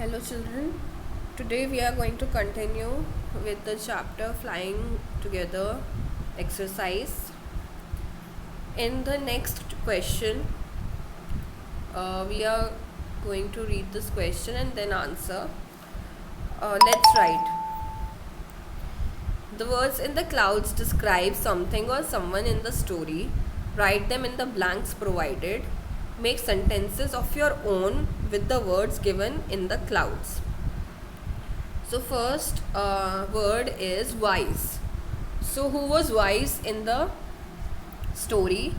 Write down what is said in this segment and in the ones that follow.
Hello children, today we are going to continue with the chapter Flying Together exercise. In the next question, we are going to read this question and then answer. Let's write. The words in the clouds describe something or someone in the story. Write them in the blanks provided. Make sentences of your own with the words given in the clouds. So first word is wise. So who was wise in the story?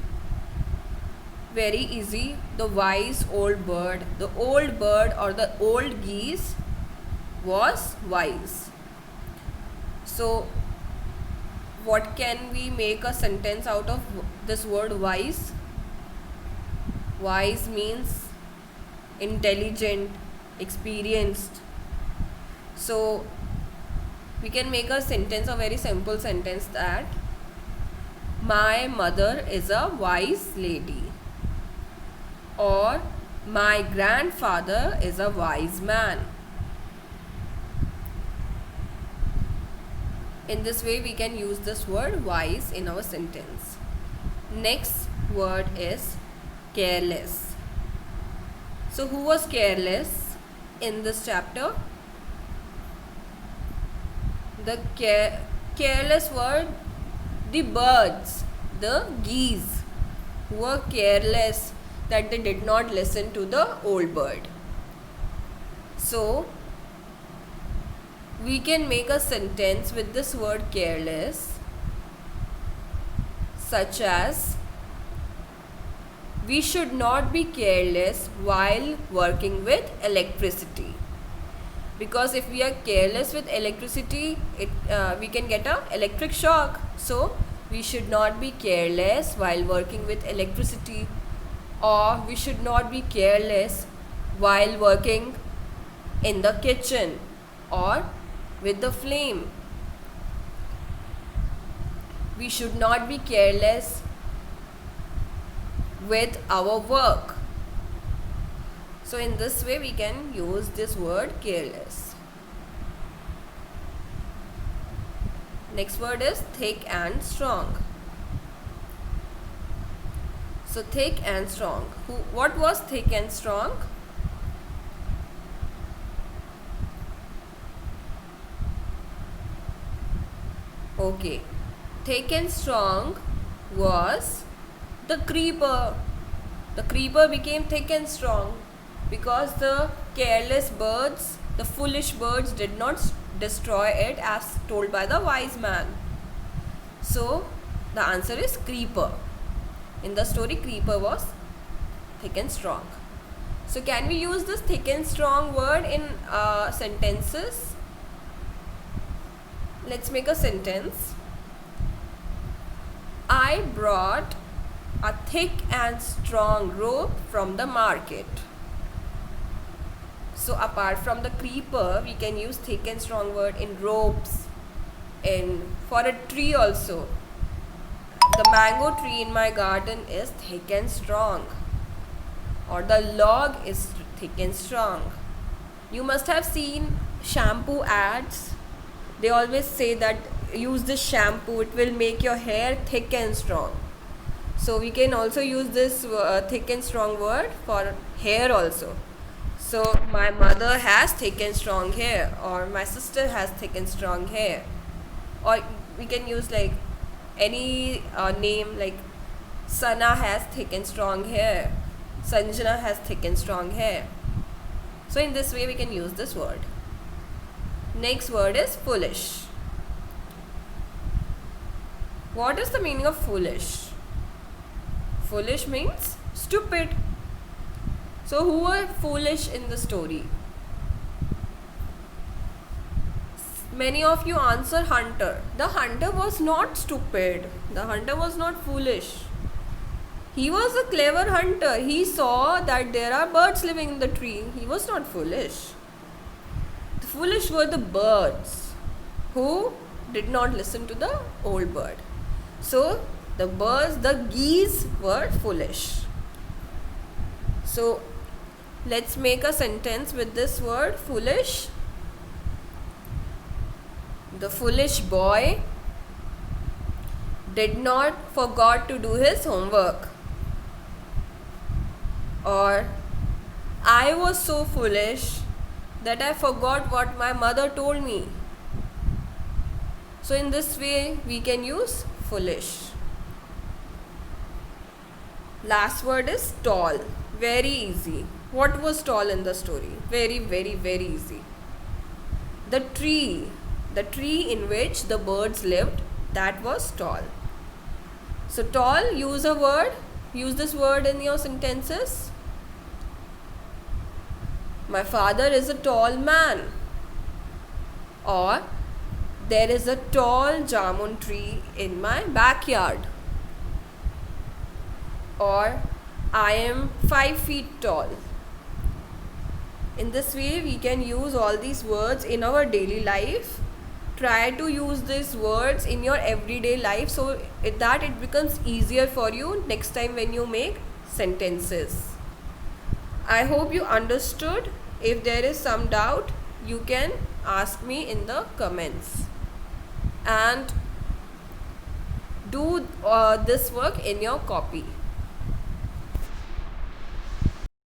Very easy. The wise old bird. The old bird or the old geese was wise. So what can we make a sentence out of this word wise? Wise means intelligent, experienced. So we can make a sentence, a very simple sentence, that my mother is a wise lady, or my grandfather is a wise man. In this way we can use this word wise in our sentence. Next word is careless. So who was careless in this chapter? The careless word, the birds, the geese, who were careless that they did not listen to the old bird. So we can make a sentence with this word careless, such as we should not be careless while working with electricity. Because if we are careless with electricity, we can get an electric shock. So we should not be careless while working with electricity, or we should not be careless while working in the kitchen or with the flame. We should not be careless with our work. So in this way we can use this word careless. Next word is thick and strong. So thick and strong. What was thick and strong? Okay. Thick and strong was the creeper. The creeper became thick and strong because the careless birds, the foolish birds, did not destroy it as told by the wise man. So the answer is creeper. In the story, creeper was thick and strong. So can we use this thick and strong word in sentences? Let's make a sentence. I brought a thick and strong rope from the market. So apart from the creeper, we can use thick and strong word in ropes, for a tree also. The mango tree in my garden is thick and strong, or the log is thick and strong. You must have seen shampoo ads. They always say that use this shampoo, it will make your hair thick and strong. So we can also use this thick and strong word for hair also. So my mother has thick and strong hair, or my sister has thick and strong hair. Or we can use like any name, like Sana has thick and strong hair, Sanjana has thick and strong hair. So in this way we can use this word. Next word is foolish. What is the meaning of foolish? Foolish means stupid. So who were foolish in the story? Many of you answer hunter. The hunter was not stupid. The hunter was not foolish. He was a clever hunter. He saw that there are birds living in the tree. He was not foolish. The foolish were the birds who did not listen to the old bird. So the birds, the geese, were foolish. So Let's make a sentence with this word foolish. The foolish boy did not forgot to do his homework. Or I was so foolish that I forgot what my mother told me. So in this way we can use foolish. Last word is tall. Very easy. What was tall in the story? Very, very, very easy. The tree in which the birds lived, that was tall. So tall, use this word in your sentences. My father is a tall man. Or there is a tall jamun tree in my backyard. Or I am 5 feet tall. In this way we can use all these words in our daily life. Try to use these words in your everyday life so that it becomes easier for you next time when you make sentences. I hope you understood. If there is some doubt, you can ask me in the comments. And do this work in your copy.